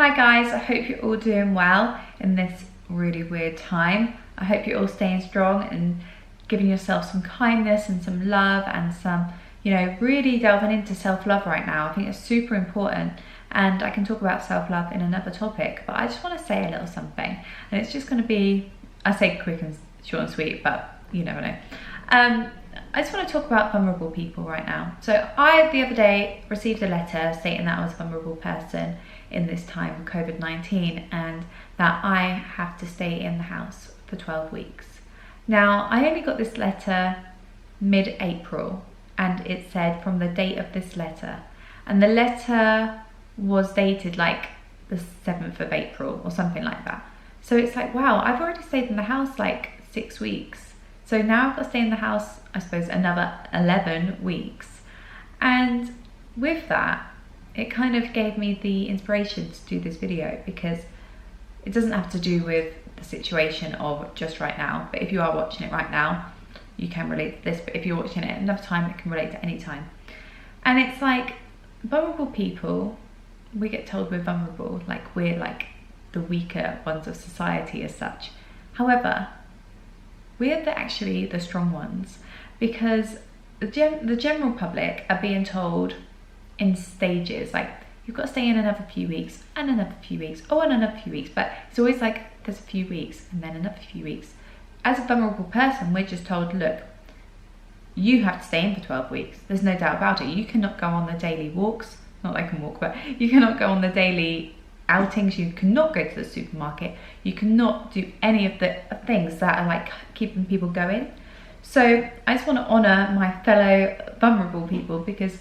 Hi guys, I hope you're all doing well in this really weird time. I hope you're all staying strong and giving yourself some kindness and some love and some, really delving into self-love right now. I think it's super important, and I can talk about self-love in another topic, but I just want to say a little something, and it's just going to be, I say quick and short and sweet, but you never know. I just want to talk about vulnerable people right now. So I, the other day, received a letter stating that I was a vulnerable person in this time of COVID-19 and that I have to stay in the house for 12 weeks. Now, I only got this letter mid-April, and it said from the date of this letter, and the letter was dated like the 7th of April or something like that. So it's like, wow, I've already stayed in the house like 6 weeks. So now I've got to stay in the house, I suppose, another 11 weeks. And with that, it kind of gave me the inspiration to do this video, because it doesn't have to do with the situation of just right now, but if you are watching it right now, you can relate to this, but if you're watching it enough time, it can relate to any time. And it's like, vulnerable people, we get told we're vulnerable, like we're like the weaker ones of society as such. However, we're actually the strong ones, because the general public are being told in stages, like you've got to stay in another few weeks and another few weeks, oh, and another few weeks, but it's always like there's a few weeks and then another few weeks. As a vulnerable person, we're just told, look, you have to stay in for 12 weeks. There's no doubt about it. You cannot go on the daily walks, not that I can walk, but you cannot go on the daily outings, you cannot go to the supermarket, you cannot do any of the things that are like keeping people going. So I just want to honor my fellow vulnerable people, because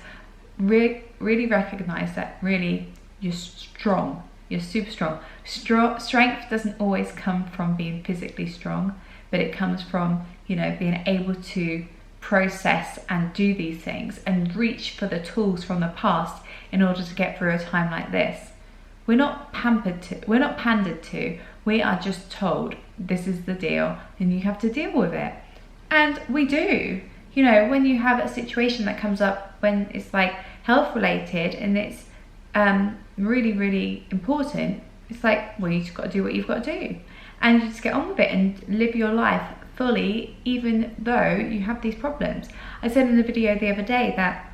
really recognize that really you're strong, you're super strong. Strength doesn't always come from being physically strong, but it comes from, being able to process and do these things and reach for the tools from the past in order to get through a time like this. We're not pandered to, we are just told this is the deal and you have to deal with it. And we do. When you have a situation that comes up when it's like health related and it's really important, it's like, well, you just got to do what you've got to do, and you just get on with it and live your life fully, even though you have these problems. I said in the video the other day that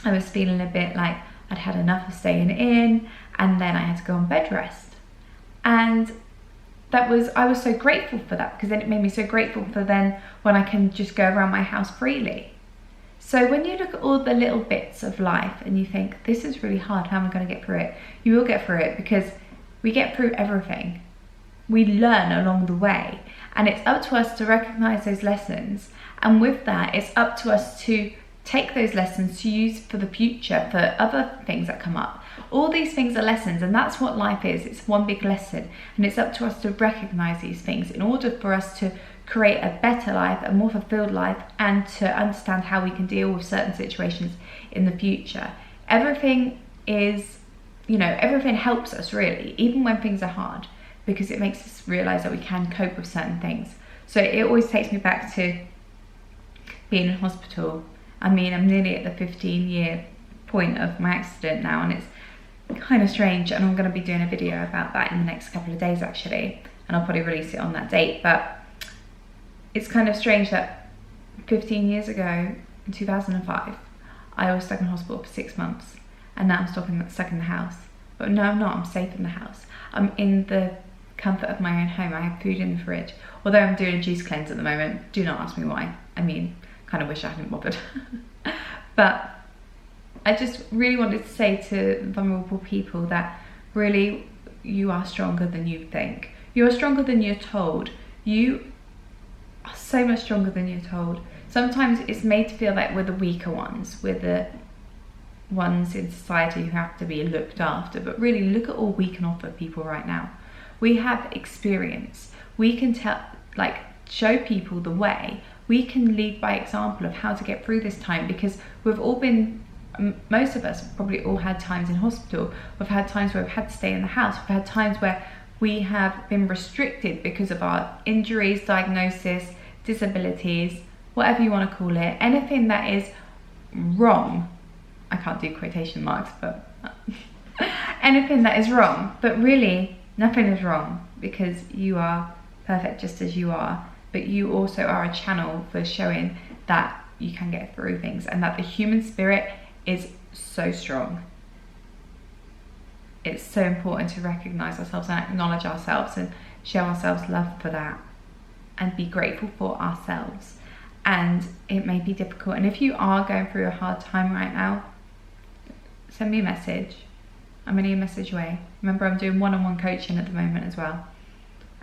I was feeling a bit like I'd had enough of staying in, and then I had to go on bed rest, and I was so grateful for that, because then it made me so grateful for then when I can just go around my house freely. So when you look at all the little bits of life and you think, this is really hard, how am I going to get through it? You will get through it, because we get through everything. We learn along the way, and it's up to us to recognize those lessons. And with that, it's up to us to take those lessons to use for the future, for other things that come up. All these things are lessons, and that's what life is. It's one big lesson, and it's up to us to recognize these things in order for us to create a better life, a more fulfilled life, and to understand how we can deal with certain situations in the future. Everything is, everything helps us really, even when things are hard, because it makes us realize that we can cope with certain things. So it always takes me back to being in hospital. I mean, I'm nearly at the 15-year point of my accident now, and it's kind of strange, and I'm going to be doing a video about that in the next couple of days actually, and I'll probably release it on that date. But it's kind of strange that 15 years ago, in 2005, I was stuck in hospital for 6 months, and now I'm stuck in the house. But no, I'm not. I'm safe in the house. I'm in the comfort of my own home. I have food in the fridge, although I'm doing a juice cleanse at the moment. Do not ask me why. I mean, kind of wish I hadn't bothered. But I just really wanted to say to vulnerable people that really you are stronger than you think. You are stronger than you're told. You are so much stronger than you're told. Sometimes it's made to feel like we're the weaker ones. We're the ones in society who have to be looked after. But really, look at all we can offer people right now. We have experience. We can show people the way. We can lead by example of how to get through this time, because we've all been, most of us have probably all had times in hospital. We've had times where we've had to stay in the house. We've had times where we have been restricted because of our injuries, diagnosis, disabilities, whatever you want to call it. Anything that is wrong, I can't do quotation marks, but anything that is wrong. But really, nothing is wrong, because you are perfect just as you are. But you also are a channel for showing that you can get through things, and that the human spirit is so strong. It's so important to recognize ourselves and acknowledge ourselves and show ourselves love for that, and be grateful for ourselves. And it may be difficult, and if you are going through a hard time right now, send me a message. I'm only a message away. Remember, I'm doing one-on-one coaching at the moment as well,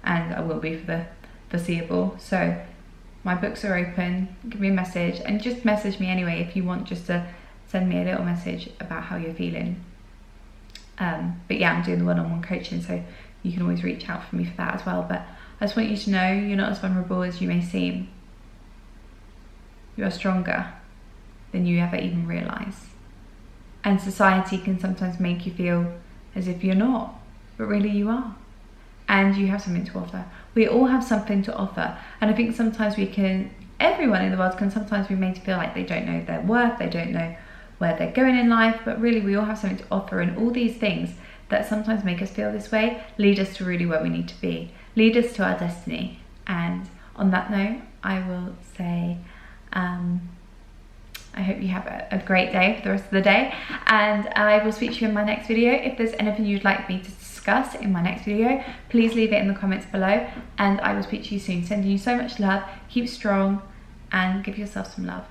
and I will be for the foreseeable. So my books are open. Give me a message, and just message me anyway if you want, just to send me a little message about how you're feeling. But yeah, I'm doing the one-on-one coaching, so you can always reach out for me for that as well. But I just want you to know you're not as vulnerable as you may seem. You are stronger than you ever even realise. And society can sometimes make you feel as if you're not, but really you are. And you have something to offer. We all have something to offer. And I think sometimes everyone in the world can sometimes be made to feel like they don't know their worth, they don't know where they're going in life, but really we all have something to offer. And all these things that sometimes make us feel this way lead us to really where we need to be, lead us to our destiny. And on that note, I will say, I hope you have a great day for the rest of the day, and I will speak to you in my next video. If there's anything you'd like me to discuss in my next video, please leave it in the comments below, and I will speak to you soon. Sending you so much love, keep strong, and give yourself some love.